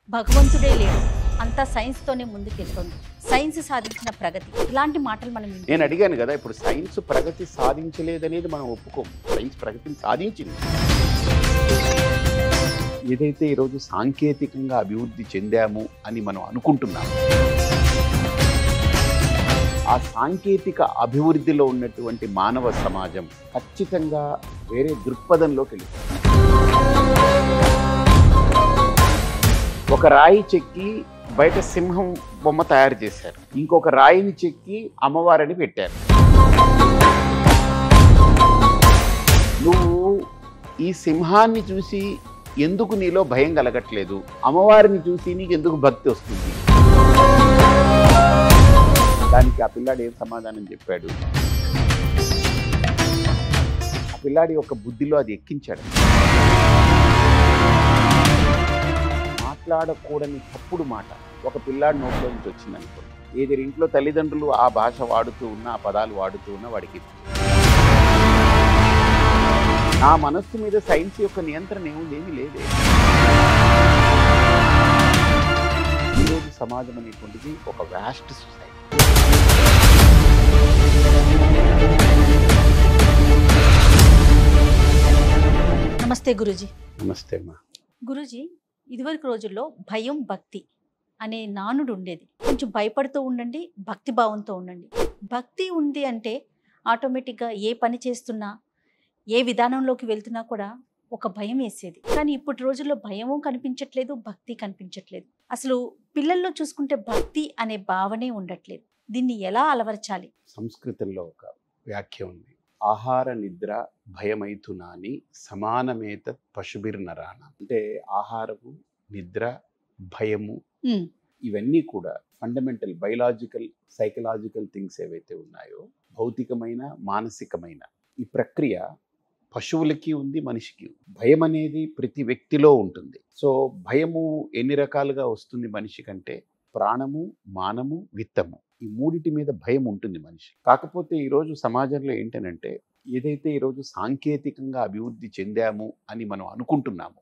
భగవంతుడే లేడు, అంతా సైన్స్తోనే ముందుకెళ్తుంది, సైన్స్ సాధించిన ప్రగతి, ఇలాంటి మాటలు మనం నేను అడిగాను కదా, ఇప్పుడు సైన్స్ ప్రగతి సాధించలేదనేది మనం ఒప్పుకోం. సైన్స్ ప్రగతిని సాధించింది. ఏదైతే ఈరోజు సాంకేతికంగా అభివృద్ధి చెందాము అని మనం అనుకుంటున్నాము, ఆ సాంకేతిక అభివృద్ధిలో ఉన్నటువంటి మానవ సమాజం ఖచ్చితంగా వేరే దృక్పథంలోకి వెళ్ళింది. ఒక రాయి చెక్కి బయట సింహం బొమ్మ తయారు చేశారు, ఇంకొక రాయిని చెక్కి అమ్మవారిని పెట్టారు. నువ్వు ఈ సింహాన్ని చూసి ఎందుకు నీలో భయం కలగట్లేదు, అమ్మవారిని చూసి నీకు ఎందుకు భక్తి వస్తుంది? దానికి ఆ పిల్లాడు ఏం సమాధానం చెప్పాడు? ఆ పిల్లాడి యొక్క బుద్ధిలో అది ఎక్కించాడు. మాట్లాడకూడని తప్పుడు మాట ఒక పిల్లాడి నోట్లో నుంచి వచ్చిందనుకో, ఏది ఇంట్లో తల్లిదండ్రులు ఆ భాష వాడుతూ ఉన్నా, ఆ పదాలు వాడుతూ ఉన్నా వాడికి నా మనస్సు మీద సైన్స్ యొక్క నియంత్రణ ఏమీ లేదే. ఈరోజు సమాజం అనేటువంటిది ఒక వ్యాస్ట్ సొసైటీ. నమస్తే గురూజీ. నమస్తే అమ్మా. గురూజీ, ఇదివరకు రోజుల్లో భయం భక్తి అనే నానుడు ఉండేది. కొంచెం భయపడుతూ ఉండండి, భక్తి భావంతో ఉండండి. భక్తి ఉంది అంటే ఆటోమేటిక్గా ఏ పని చేస్తున్నా, ఏ విధానంలోకి వెళ్తున్నా కూడా ఒక భయం వేసేది. కానీ ఇప్పటి రోజుల్లో భయము కనిపించట్లేదు, భక్తి కనిపించట్లేదు. అసలు పిల్లల్లో చూసుకుంటే భక్తి అనే భావనే ఉండట్లేదు. దీన్ని ఎలా అలవరచాలి? సంస్కృతంలో ఒక వ్యాఖ్య ఉంది, ఆహార నిద్ర భయమైతునాని సమానమేత పశుభిర్నరాణ. అంటే ఆహారము, నిద్ర, భయము ఇవన్నీ కూడా ఫండమెంటల్ బయలాజికల్ సైకలాజికల్ థింగ్స్ ఏవైతే ఉన్నాయో, భౌతికమైన మానసికమైన ఈ ప్రక్రియ పశువులకి ఉంది, మనిషికి ఉంది. భయం అనేది ప్రతి వ్యక్తిలో ఉంటుంది. సో భయము ఎన్ని రకాలుగా వస్తుంది మనిషి కంటే? ప్రాణము, మానము, విత్తము, ఈ మూడిటి మీద భయం ఉంటుంది మనిషి. కాకపోతే ఈరోజు సమాజంలో ఏంటనంటే, ఏదైతే ఈరోజు సాంకేతికంగా అభివృద్ధి చెందాము అని మనం అనుకుంటున్నాము,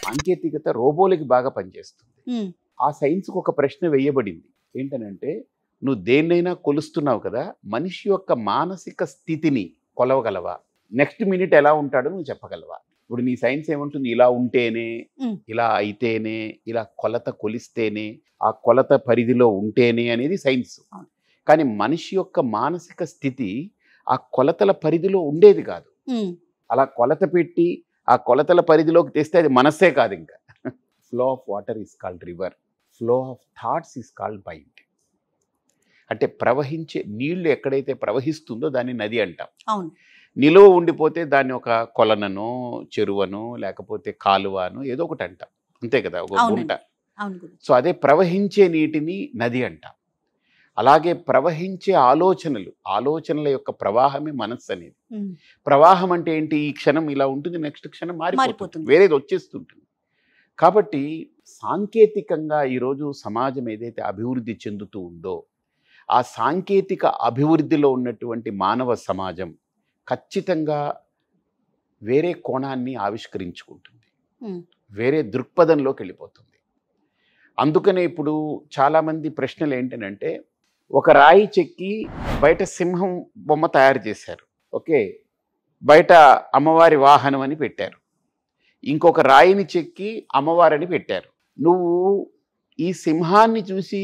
సాంకేతికత రోబోలకి బాగా పనిచేస్తుంది. ఆ సైన్స్కి ఒక ప్రశ్న వేయబడింది, ఏంటనంటే నువ్వు దేన్నైనా కొలుస్తున్నావు కదా, మనిషి యొక్క మానసిక స్థితిని కొలవగలవా? నెక్స్ట్ మినిట్ ఎలా ఉంటాడో నువ్వు చెప్పగలవా? ఇప్పుడు నీ సైన్స్ ఏమంటుంది, ఇలా ఉంటేనే, ఇలా అయితేనే, ఇలా కొలత కొలిస్తేనే, ఆ కొలత పరిధిలో ఉంటేనే అనేది సైన్స్. కానీ మనిషి యొక్క మానసిక స్థితి ఆ కొలతల పరిధిలో ఉండేది కాదు. అలా కొలత పెట్టి ఆ కొలతల పరిధిలోకి తెస్తే అది మనస్సే కాదు. ఇంకా flow of water is called river, flow of thoughts is called mind. అంటే ప్రవహించే నీళ్లు ఎక్కడైతే ప్రవహిస్తుందో దాన్ని నది అంటాం. అవును. నిలువ ఉండిపోతే దాన్ని ఒక కొలననో, చెరువనో, లేకపోతే కాలువనో ఏదో ఒకటి అంటాం, అంతే కదా, ఒక గుంట. సో అదే ప్రవహించే నీటిని నది అంటాం. అలాగే ప్రవహించే ఆలోచనల యొక్క ప్రవాహమే మనస్సు అనేది. ప్రవాహం అంటే ఏంటి? ఈ క్షణం ఇలా ఉంటుంది, నెక్స్ట్ క్షణం మారిపోతుంది, వేరేది వచ్చేస్తుంటుంది. కాబట్టి సాంకేతికంగా ఈరోజు సమాజం ఏదైతే అభివృద్ధి చెందుతూ ఉందో, ఆ సాంకేతిక అభివృద్ధిలో ఉన్నటువంటి మానవ సమాజం ఖచ్చితంగా వేరే కోణాన్ని ఆవిష్కరించుకుంటుంది, వేరే దృక్పథంలోకి వెళ్ళిపోతుంది. అందుకనే ఇప్పుడు చాలామంది ప్రశ్నలు ఏంటంటే, ఒక రాయి చెక్కి బయట సింహం బొమ్మ తయారు చేశారు, ఓకే, బయట అమ్మవారి వాహనం అని పెట్టారు, ఇంకొక రాయిని చెక్కి అమ్మవారిని పెట్టారు. నువ్వు ఈ సింహాన్ని చూసి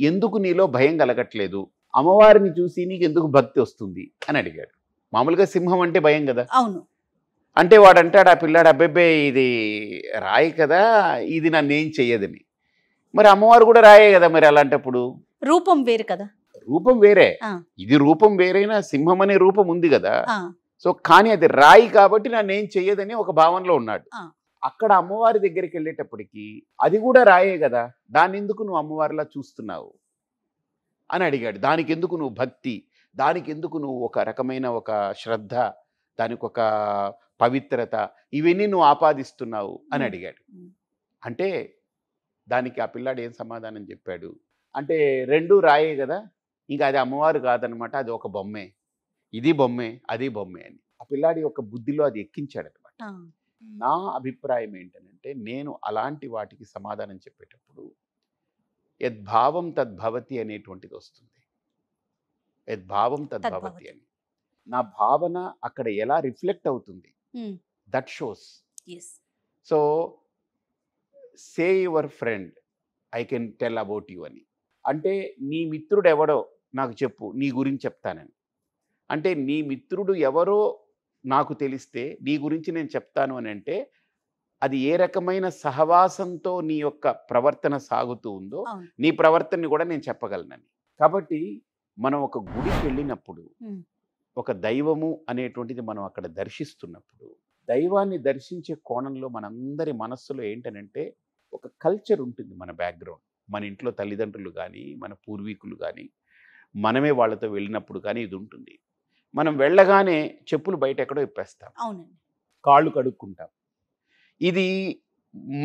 ఎందుకు నీలో భయం కలగట్లేదు, అమ్మవారిని చూసి నీకు ఎందుకు భక్తి వస్తుంది అని అడిగాడు. మామూలుగా సింహం అంటే భయం కదా. అవును. అంటే వాడు అంటాడు, ఆ పిల్లాడు, అబ్బాయి ఇది రాయి కదా, ఇది నన్ను ఏం చెయ్యదని. మరి అమ్మవారు కూడా రాయే కదా, మరి అలాంటప్పుడు రూపం వేరు కదా. రూపం వేరే, ఇది రూపం వేరైనా సింహం అనే రూపం ఉంది కదా. సో కానీ అది రాయి కాబట్టి నన్ను ఏం చెయ్యదని ఒక భావనలో ఉన్నాడు. అక్కడ అమ్మవారి దగ్గరికి వెళ్ళేటప్పటికి అది కూడా రాయే కదా, దాన్ని ఎందుకు నువ్వు అమ్మవారిలా చూస్తున్నావు అని అడిగాడు. దానికి ఎందుకు నువ్వు భక్తి, దానికి ఎందుకు నువ్వు ఒక రకమైన ఒక శ్రద్ధ, దానికి ఒక పవిత్రత, ఇవన్నీ నువ్వు ఆపాదిస్తున్నావు అని అడిగాడు. అంటే దానికి ఆ పిల్లాడు ఏం సమాధానం చెప్పాడు అంటే, రెండు రాయే కదా, ఇంకా అది అమ్మవారు కాదనమాట, అది ఒక బొమ్మే, ఇది బొమ్మే, అది బొమ్మే అని ఆ పిల్లాడి యొక్క బుద్ధిలో అది ఎక్కించాడు అనమాట. నా అభిప్రాయం ఏంటంటే నేను అలాంటి వాటికి సమాధానం చెప్పేటప్పుడు యద్భావం తద్భవతి అనేటువంటిది వస్తుంది. యద్భావం తద్భవతి తద్భవతి. అని నా భావన అక్కడ ఎలా రిఫ్లెక్ట్ అవుతుంది that shows. Yes. So say your friend I can tell about you అని, అంటే నీ మిత్రుడు ఎవడో నాకు చెప్పు, నీ గురించి చెప్తానని. అంటే నీ మిత్రుడు ఎవరో నాకు తెలిస్తే నీ గురించి నేను చెప్తాను అని అంటే అది ఏ రకమైన సహవాసంతో నీ యొక్క ప్రవర్తన సాగుతూ ఉందో అవును. నీ ప్రవర్తనని కూడా నేను చెప్పగలనని. కాబట్టి మనం ఒక గుడికి వెళ్ళినప్పుడు ఒక దైవము అనేటువంటిది మనం అక్కడ దర్శిస్తున్నప్పుడు దైవాన్ని దర్శించే కోణంలో మనందరి మనస్సులో ఏంటనంటే ఒక కల్చర్ ఉంటుంది. మన బ్యాక్గ్రౌండ్, మన ఇంట్లో తల్లిదండ్రులు కానీ మన పూర్వీకులు కానీ మనమే వాళ్ళతో వెళ్ళినప్పుడు కానీ ఇది ఉంటుంది. మనం వెళ్ళగానే చెప్పులు బయట ఎక్కడో ఇప్పేస్తాం, అవునండి. కాళ్ళు కడుక్కుంటాం. ఇది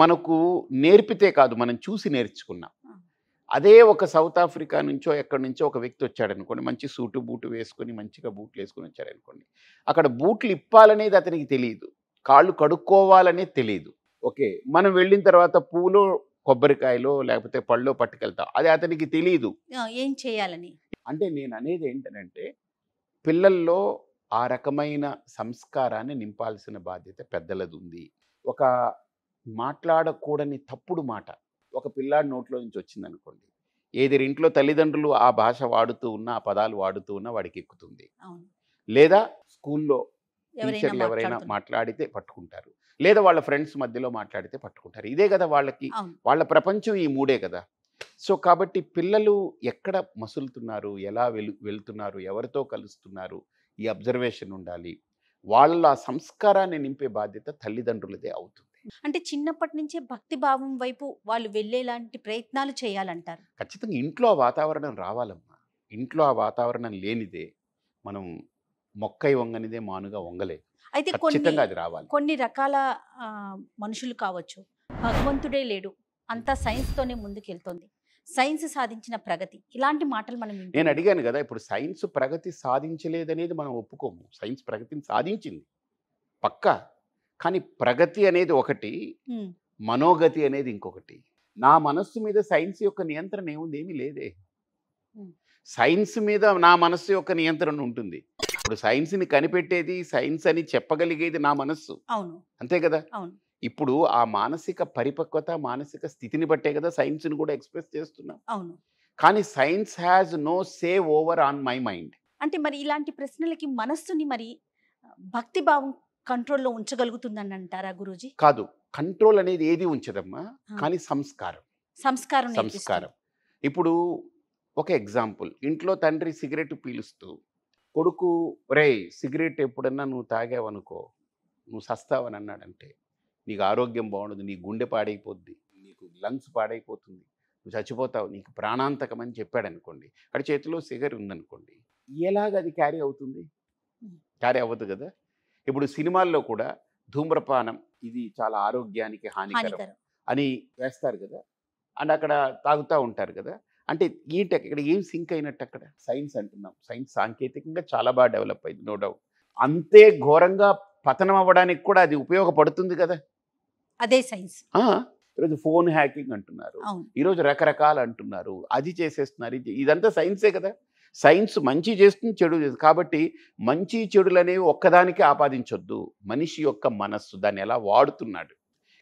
మనకు నేర్పితే కాదు, మనం చూసి నేర్చుకున్నాం. అదే ఒక సౌత్ ఆఫ్రికా నుంచో ఎక్కడి నుంచో ఒక వ్యక్తి వచ్చాడు అనుకోండి, మంచి సూటు బూటు వేసుకొని మంచిగా బూట్లు వేసుకొని వచ్చాడు అనుకోండి, అక్కడ బూట్లు ఇప్పాలనేది అతనికి తెలియదు, కాళ్ళు కడుక్కోవాలనేది తెలియదు. ఓకే, మనం వెళ్ళిన తర్వాత పూలు కొబ్బరికాయలో లేకపోతే పళ్ళో పట్టుకెళ్తాం, అది అతనికి తెలియదు ఏం చేయాలని. అంటే నేను అనేది ఏంటనంటే పిల్లల్లో ఆ రకమైన సంస్కారాన్ని నింపాల్సిన బాధ్యత పెద్దలది ఉంది. ఒక మాట్లాడకూడని తప్పుడు మాట ఒక పిల్లాడి నోట్లో నుంచి వచ్చిందనుకోండి, ఏది ఇంట్లో తల్లిదండ్రులు ఆ భాష వాడుతూ ఉన్నా ఆ పదాలు వాడుతూ ఉన్నా వాడికి ఎక్కుతుంది. లేదా స్కూల్లో టీచర్లు ఎవరైనా మాట్లాడితే పట్టుకుంటారు, లేదా వాళ్ళ ఫ్రెండ్స్ మధ్యలో మాట్లాడితే పట్టుకుంటారు. ఇదే కదా వాళ్ళకి, వాళ్ళ ప్రపంచం ఈ మూడే కదా. సో కాబట్టి పిల్లలు ఎక్కడ మసులుతున్నారు, ఎలా వెళ్తున్నారు, ఎవరితో కలుస్తున్నారు, ఈ అబ్జర్వేషన్ ఉండాలి. వాళ్ళ ఆ సంస్కారాన్ని నింపే బాధ్యత తల్లిదండ్రులదే అవుతుంది. అంటే చిన్నప్పటి నుంచే భక్తి భావం వైపు వాళ్ళు వెళ్ళేలాంటి ప్రయత్నాలు చేయాలంటారు. ఖచ్చితంగా ఇంట్లో ఆ వాతావరణం రావాలమ్మా. ఇంట్లో ఆ వాతావరణం లేనిదే మనం మొక్కై వంగనిదే మానుగా వంగలేదు. అయితే ఖచ్చితంగా అది రావాలి. కొన్ని రకాల మనుషులు కావచ్చు, భగవంతుడే లేడు, అంతా సైన్స్తోనే ముందుకెళ్తుంది, సైన్స్ సాధించిన ప్రగతి, ఇలాంటి మాటలు మనం నేను అడిగాను కదా, ఇప్పుడు సైన్స్ ప్రగతి సాధించలేదనేది మనం ఒప్పుకోము. సైన్స్ ప్రగతిని సాధించింది పక్కా, కానీ ప్రగతి అనేది ఒకటి, మనోగతి అనేది ఇంకొకటి. నా మనస్సు మీద సైన్స్ యొక్క నియంత్రణ ఏముంది? ఏమీ లేదే. సైన్స్ మీద నా మనస్సు యొక్క నియంత్రణ ఉంటుంది. ఇప్పుడు సైన్స్ని కనిపెట్టేది, సైన్స్ అని చెప్పగలిగేది నా మనస్సు. అవును, అంతే కదా. అవును. ఇప్పుడు ఆ మానసిక పరిపక్వత, మానసిక స్థితిని బట్టే కదా సైన్స్ని కూడా ఎక్స్ప్రెస్ చేస్తున్నాం. అవును. కానీ science has no say over on my mind. అంటే మరి ఇలాంటి ప్రశ్నలకి మనస్సుని మరి భక్తి భావం కంట్రోల్లో ఉంచగలుగుతుందని అంటారా గురూజీ? కాదు, కంట్రోల్ అనేది ఏది ఉంచదమ్మా, కానీ సంస్కారం. ఇప్పుడు ఒక ఎగ్జాంపుల్, ఇంట్లో తండ్రి సిగరెట్ పీలుస్తూ కొడుకు రే సిగరెట్ ఎప్పుడన్నా నువ్వు తాగావనుకో నువ్వు సస్తావని అన్నాడంటే నీకు ఆరోగ్యం బాగుండదు, నీ గుండె పాడైపోద్ది, నీకు లంగ్స్ పాడైపోతుంది, నువ్వు చచ్చిపోతావు, నీకు ప్రాణాంతకం అని చెప్పాడు అనుకోండి, అక్కడ చేతిలో సిగరెట్ ఉందనుకోండి, ఎలాగ అది క్యారీ అవుతుంది? క్యారీ అవ్వదు కదా. ఇప్పుడు సినిమాల్లో కూడా ధూమ్రపానం ఇది చాలా ఆరోగ్యానికి హానికరం అని వేస్తారు కదా, అండ్ అక్కడ తాగుతూ ఉంటారు కదా. అంటే ఏంటి ఇక్కడ ఏం సింక్ అయినట్టు? అక్కడ సైన్స్ అంటున్నాం, సైన్స్ సాంకేతికంగా చాలా బాగా డెవలప్ అయింది, నో డౌట్. అంతే ఘోరంగా పతనం అవ్వడానికి కూడా అది ఉపయోగపడుతుంది కదా, అదే సైన్స్. ఈరోజు ఫోన్ హ్యాకింగ్ అంటున్నారు, ఈరోజు రకరకాలు అంటున్నారు, అది చేసేస్తున్నారు, ఇదంతా సైన్సే కదా. సైన్స్ మంచి చేస్తుంది, చెడు చేస్తుంది. కాబట్టి మంచి చెడులు అనేవి ఒక్కదానికి ఆపాదించొద్దు, మనిషి యొక్క మనస్సు దాన్ని ఎలా వాడుతున్నాడు.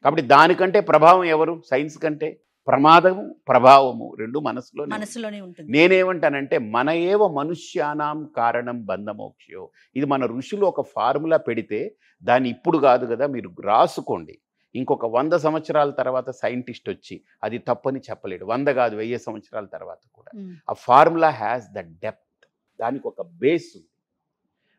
కాబట్టి దానికంటే ప్రభావం ఎవరు? సైన్స్ కంటే ప్రమాదము ప్రభావము రెండు మనసులోనే ఉంటుంది. నేనేమంటానంటే మన ఏవ మనుష్యానాం కారణం బంధమోక్షయో, ఇది మన ఋషులు ఒక ఫార్ములా పెడితే దాన్ని ఇప్పుడు కాదు కదా, మీరు రాసుకోండి. ఇంకొక 100 సంవత్సరాల తర్వాత సైంటిస్ట్ వచ్చి అది తప్పని చెప్పలేడు, 100 కాదు 1000 సంవత్సరాల తర్వాత కూడా. ఆ ఫార్ములా హ్యాస్ ద డెప్త్, దానికి ఒక బేస్ ఉంది.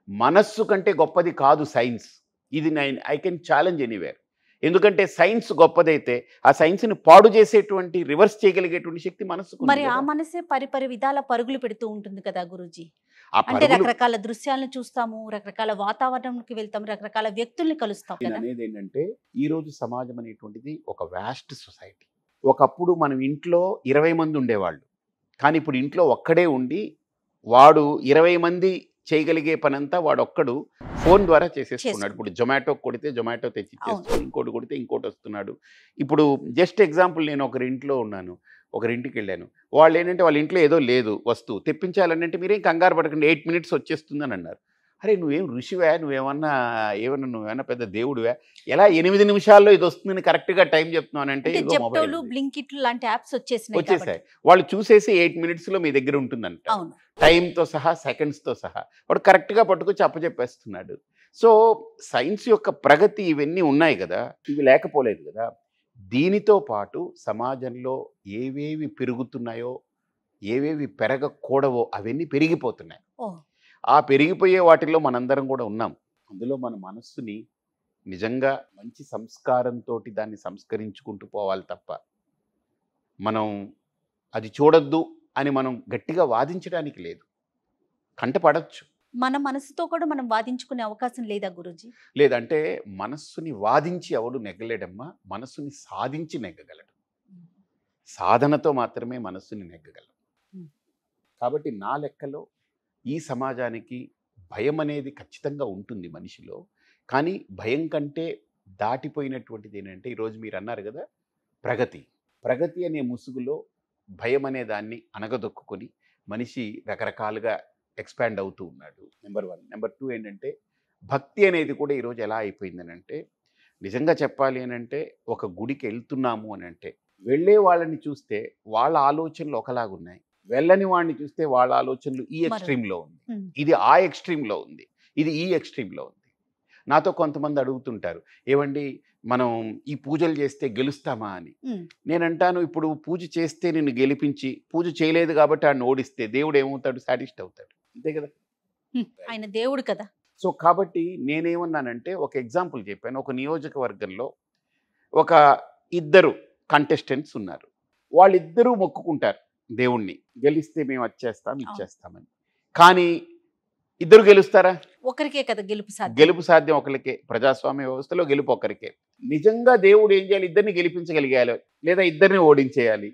మనస్సు కంటే గొప్పది కాదు సైన్స్, ఇది ఐ కెన్ ఛాలెంజ్ ఎనీవేర్. ఎందుకంటే సైన్స్ గొప్పదైతే ఆ సైన్స్ని పాడు చేసేటువంటి, రివర్స్ చేయగలిగేటువంటి శక్తి మనస్సుకు. మరి ఆ మనసే పరిపరి విధాల పరుగులు పెడుతూ ఉంటుంది కదా గురూజీ. అంటే రకరకాల దృశ్యాలను చూస్తాము, రకరకాల వాతావరణంకి వెళ్తాము, రకరకాల వ్యక్తుల్ని కలుస్తాం. అనేది ఏంటంటే ఈ రోజు సమాజం అనేటువంటిది ఒక వాస్ట్ సొసైటీ. ఒకప్పుడు మనం ఇంట్లో 20 మంది ఉండేవాళ్ళు, కానీ ఇప్పుడు ఇంట్లో ఒక్కడే ఉండి వాడు 20 మంది చేయగలిగే పనంతా వాడొక్కడు ఫోన్ ద్వారా చేసేసుకున్నాడు. చేసుకున్నాడు. ఇప్పుడు జొమాటో కొడితే జొమాటో తెచ్చి ఇచ్చేస్తున్నాడు, ఇంకోటి కొడితే ఇంకోటి వస్తున్నాడు. ఇప్పుడు జస్ట్ ఎగ్జాంపుల్, నేను ఒకరింట్లో ఉన్నాను, ఒకరింటికి వెళ్ళాను. వాళ్ళు ఏంటంటే వాళ్ళ ఇంట్లో ఏదో లేదు వస్తువు తెప్పించాలంటే మీరేం కంగారు పడకండి 8 minutes వచ్చేస్తుందని అన్నారు. అరే నువ్వేం ఋషివా, నువ్వేమన్నా పెద్ద దేవుడివా, ఎలా 8 నిమిషాల్లో ఇది వస్తుందని కరెక్ట్గా టైం చెప్తున్నానంటే అంటే ఇదిగో మొబైల్ జెప్టోలు, బ్లింకిట్లు లాంటి యాప్స్ వచ్చేసాయి. వచ్చేసాయి. వాళ్ళు చూసేసి 8 minutesలో మీ దగ్గర ఉంటుందంట, అవును. టైంతో సహా సెకండ్స్తో సహా. వాడు కరెక్ట్గా పట్టుకొచ్చి అప్పచెప్పేస్తున్నాడు. సో సైన్స్ యొక్క ప్రగతి ఇవన్నీ ఉన్నాయి కదా, ఇవి లేకపోలేదు కదా. దీనితో పాటు సమాజంలో ఏవేవి పెరుగుతున్నాయో, ఏవేవి పెరగకూడవో అవన్నీ పెరిగిపోతున్నాయి. ఓ ఆ పెరిగిపోయే వాటిల్లో మనందరం కూడా ఉన్నాం. అందులో మన మనస్సుని నిజంగా మంచి సంస్కారంతో దాన్ని సంస్కరించుకుంటూ పోవాలి తప్ప మనం అది చూడొద్దు అని మనం గట్టిగా వాదించడానికి లేదు. కంటపడచ్చు. మన మనసుతో కూడా మనం వాదించుకునే అవకాశం లేదా గురూజీ? లేదంటే మనస్సుని వాదించి ఎవడు నెగ్గలేడమ్మా, మనస్సుని సాధించి నెగ్గగలడు. సాధనతో మాత్రమే మనస్సుని నెగ్గగలడు. కాబట్టి నా లెక్కలో ఈ సమాజానికి భయం అనేది ఖచ్చితంగా ఉంటుంది మనిషిలో. కానీ భయం కంటే దాటిపోయినటువంటిది ఏంటంటే, ఈరోజు మీరు అన్నారు కదా ప్రగతి అనే ముసుగులో భయం అనే దాన్ని అణగదొక్కుని మనిషి రకరకాలుగా ఎక్స్పాండ్ అవుతూ ఉన్నాడు. నెంబర్ 1. నెంబర్ 2 ఏంటంటే, భక్తి అనేది కూడా ఈరోజు ఎలా అయిపోయిందనంటే, నిజంగా చెప్పాలి అనంటే ఒక గుడికి వెళ్తున్నాము అని అంటే వెళ్ళే వాళ్ళని చూస్తే వాళ్ళ ఆలోచనలు ఒకలాగున్నాయి, వెళ్ళని వాడిని చూస్తే వాళ్ళ ఆలోచనలు ఈ ఎక్స్ట్రీమ్లో ఉంది, ఇది ఆ ఎక్స్ట్రీమ్లో ఉంది, ఇది ఈ ఎక్స్ట్రీమ్లో ఉంది. నాతో కొంతమంది అడుగుతుంటారు, ఏమండి మనం ఈ పూజలు చేస్తే గెలుస్తామా అని. నేనంటాను, ఇప్పుడు పూజ చేస్తే నిన్ను గెలిపించి పూజ చేయలేదు కాబట్టి ఆయన ఓడిస్తే దేవుడు ఏమవుతాడు? సాటిస్ఫై అవుతాడు, అంతే కదా. ఆయన దేవుడు కదా. సో కాబట్టి నేనేమన్నానంటే, ఒక ఎగ్జాంపుల్ చెప్పాను. ఒక నియోజకవర్గంలో ఒక 2 కంటెస్టెంట్స్ ఉన్నారు. వాళ్ళిద్దరూ మొక్కుకుంటారు దేవుణ్ణి, గెలిస్తే మేము ఇచ్చేస్తామని. కానీ ఇద్దరు గెలుస్తారా? ఒకరికే కదా గెలుపు సాధ్యం. గెలుపు సాధ్యం ఒకరికే. ప్రజాస్వామ్య వ్యవస్థలో గెలుపు ఒకరికే. నిజంగా దేవుడు ఏం చేయాలి? ఇద్దరిని గెలిపించగలిగాలి, లేదా ఇద్దరిని ఓడించేయాలి.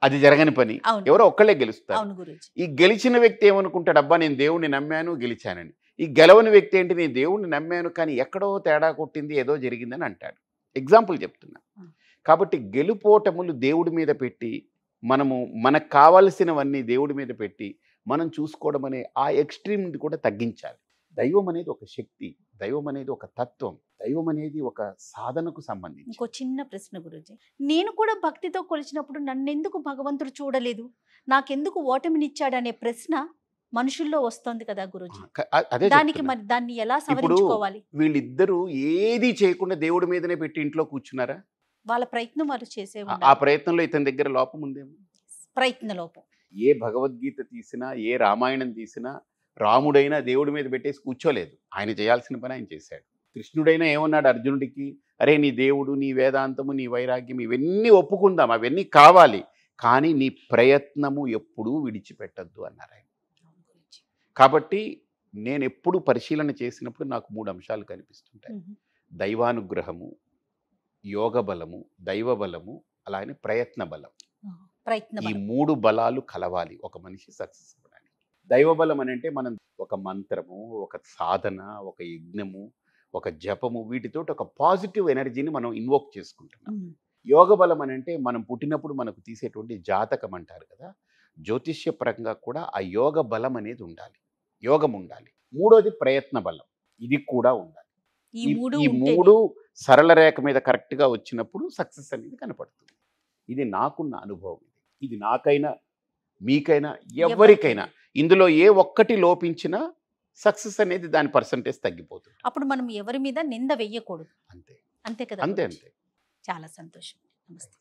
అది జరగని పని. ఎవరో ఒక్కళ్ళే గెలుస్తారు. ఈ గెలిచిన వ్యక్తి ఏమనుకుంటాడు? అబ్బా నేను దేవుణ్ణి నమ్మాను గెలిచానని. ఈ గెలవని వ్యక్తి ఏంటి? నేను దేవుణ్ణి నమ్మాను కానీ ఎక్కడో తేడా కొట్టింది, ఏదో జరిగిందని అంటాడు. ఎగ్జాంపుల్ చెప్తున్నా. కాబట్టి గెలుపోటములు దేవుడి మీద పెట్టి, మనము మనకు కావాల్సినవన్నీ దేవుడి మీద పెట్టి మనం చూసుకోవడం అనే ఆ ఎక్స్ట్రీమ్ కూడా తగ్గించాలి. దైవం అనేది ఒక శక్తి, దైవం అనేది ఒక తత్వం, దైవం అనేది ఒక సాధనకు సంబంధించి. ఇంకో చిన్న ప్రశ్న గురూజీ, నేను కూడా భక్తితో కొలిచినప్పుడు నన్నెందుకు భగవంతుడు చూడలేదు, నాకెందుకు ఓటమినిచ్చాడనే ప్రశ్న మనుషుల్లో వస్తుంది కదా గురూజీ. దానికి మరి దాన్ని ఎలా సవరించుకోవాలి? వీళ్ళిద్దరూ ఏది చేయకుండా దేవుడి మీదనే పెట్టి ఇంట్లో కూర్చున్నారా? వాళ్ళ ప్రయత్నం వాళ్ళు చేసే, ఆ ప్రయత్నంలో ఇతని దగ్గర లోపం ఉందేమో. ప్రయత్న లోపం. ఏ భగవద్గీత తీసినా, ఏ రామాయణం తీసినా రాముడైనా దేవుడి మీద పెట్టేసి కూర్చోలేదు. ఆయన చేయాల్సిన పని ఆయన చేశాడు. కృష్ణుడైనా ఏమన్నాడు అర్జునుడికి? అరే నీ దేవుడు, నీ వేదాంతము, నీ వైరాగ్యం ఇవన్నీ ఒప్పుకుందాం, అవన్నీ కావాలి, కానీ నీ ప్రయత్నము ఎప్పుడూ విడిచిపెట్టద్దు అన్నారు ఆయన. కాబట్టి నేను ఎప్పుడు పరిశీలన చేసినప్పుడు నాకు 3 అంశాలు కనిపిస్తుంటాయి. దైవానుగ్రహము, యోగ బలము, దైవ బలము, అలానే ప్రయత్న బలం. ఈ 3 బలాలు కలవాలి ఒక మనిషి సక్సెస్ అవ్వడానికి. దైవ బలం అని అంటే మనం ఒక మంత్రము, ఒక సాధన, ఒక యజ్ఞము, ఒక జపము, వీటితో ఒక పాజిటివ్ ఎనర్జీని మనం ఇన్వోక్ చేసుకుంటున్నాం. యోగ బలం అని అంటే మనం పుట్టినప్పుడు మనకు తీసేటువంటి జాతకం అంటారు కదా, జ్యోతిష్య పరంగా కూడా ఆ యోగ బలం అనేది ఉండాలి, యోగం ఉండాలి. 3వది ప్రయత్న బలం, ఇది కూడా ఉండాలి. ఈ 3 సరళ రేఖ మీద కరెక్ట్గా వచ్చినప్పుడు సక్సెస్ అనేది కనపడుతుంది. ఇది నాకున్న అనుభవం. ఇది నాకైనా, మీకైనా, ఎవరికైనా ఇందులో ఏ ఒక్కటి లోపించినా సక్సెస్ అనేది దాని పర్సంటేజ్ తగ్గిపోతుంది. అప్పుడు మనం ఎవరి మీద నింద వెయ్యకూడదు. అంతే అంతే కదా. అంతే. చాలా సంతోషం. నమస్తే.